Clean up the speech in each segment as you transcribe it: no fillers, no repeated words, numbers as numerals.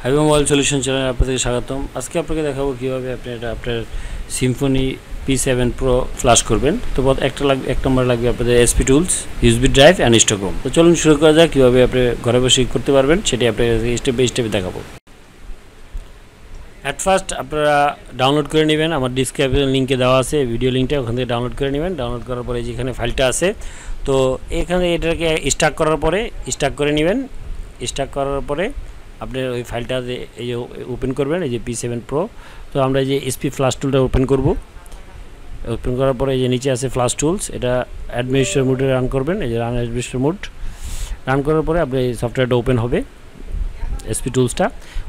হাইবা mobile solution চ্যানেলে আপনাদেরকে স্বাগতম। আজকে আপনাকে দেখাবো কীভাবে আপনি এটা আপনার সিম্ফনি P7 Pro ফ্ল্যাশ করবেন। তো এক নম্বর লাগবে আপনাদের SP tools, USB drive and stockroom. তো চলুন শুরু করা যাক কীভাবে আপনি ঘরে বসে করতে পারবেন, সেটি আপনাকে স্টেপ বাই স্টেপে দেখাবো। অ্যাট ফার্স্ট আপনারা ডাউনলোড করে নেবেন, আমার ডিসক্রিপশন লিঙ্কে দেওয়া আছে ভিডিও লিঙ্কটা, ওখান থেকে ডাউনলোড করে নেবেন। ডাউনলোড করার পরে যেখানে ফাইলটা আছে, তো এখানে এটাকে স্টার্ট করার পরে স্টার্ট করে নেবেন। স্টার্ট করার পরে আপনি ওই ফাইলটা এই যে ওপেন করবেন, এই যে P7 Pro। তো আমরা এই যে SP ফ্ল্যাশ টুলটা ওপেন করব। ওপেন করার পরে এই যে নিচে আছে ফ্ল্যাশ টুলস, এটা অ্যাডমিনিস্ট্রেটর মোডে রান করবেন। এই যে রান অ্যাডমিনিস্ট্রেটর মোড রান করার পরে আপনি এই সফটওয়্যারটা ওপেন হবে, SP টুলসটা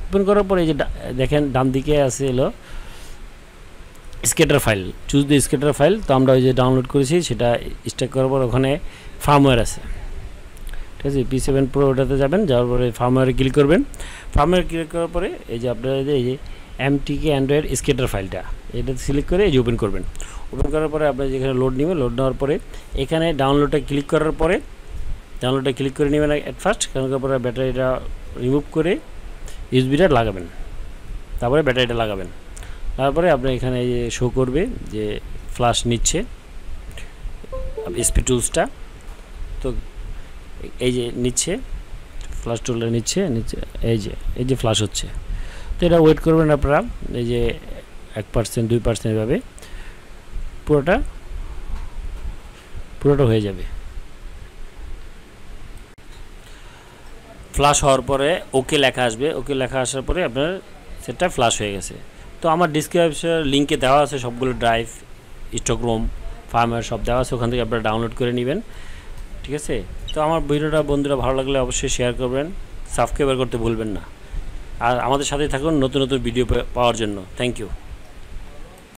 ওপেন করার পরে এই যে দেখেন ডান দিকে আছে হলো স্কেটার ফাইল, চুজ দ্য স্কেটার ফাইল। তো আমরা ওই যে ডাউনলোড করেছি সেটা স্টার্ট করার পর ওখানে ফার্মওয়্যার আছে, ঠিক আছে। P7 Pro ওটাতে যাবেন, যাওয়ার পরে ফার্মওয়্যারে ক্লিক করবেন। ফার্মওয়্যার ক্লিক করার পরে এই যে আপনারা এই যে MTK অ্যান্ড্রয়েড স্কেটার ফাইলটা এটাতে সিলেক্ট করে এই যে ওপেন করবেন। ওপেন করার পরে আপনার যেখানে লোড নেবেন, লোড নেওয়ার পরে এখানে ডাউনলোডটা ক্লিক করার পরে ডাউনলোডটা ক্লিক করে নেবেন অ্যাট ফার্স্ট। কারণ পরে ব্যাটারিটা রিমুভ করে ইউএসবিটা লাগাবেন, তারপরে ব্যাটারিটা লাগাবেন। তারপরে আপনার এখানে এই যে শো করবে যে ফ্ল্যাশ নিচ্ছে SP টুলসটা। তো এই যে নিচ্ছে ফ্ল্যাশ টুলটা নিচ্ছে এই যে ফ্ল্যাশ হচ্ছে। তো এটা ওয়েট করবেন আপনারা, এই যে 1% 2% এভাবে পুরোটা হয়ে যাবে। ফ্ল্যাশ হওয়ার পরে ওকে লেখা আসবে, ওকে লেখা আসার পরে আপনার সেটটা ফ্ল্যাশ হয়ে গেছে। তো আমার ডিসক্রিপশন লিঙ্কে দেওয়া আছে সবগুলো ড্রাইভ, স্টকরুম, ফার্মওয়্যার সব দেওয়া আছে, ওখান থেকে আপনারা ডাউনলোড করে নেবেন, ঠিক আছে। তো আমার ভিডিওটা বন্ধুরা ভালো লাগলে অবশ্যই শেয়ার করবেন, সাবস্ক্রাইব করতে ভুলবেন না। আর আমাদের সাথেই থাকুন নতুন নতুন ভিডিও পাওয়ার জন্য। Thank you.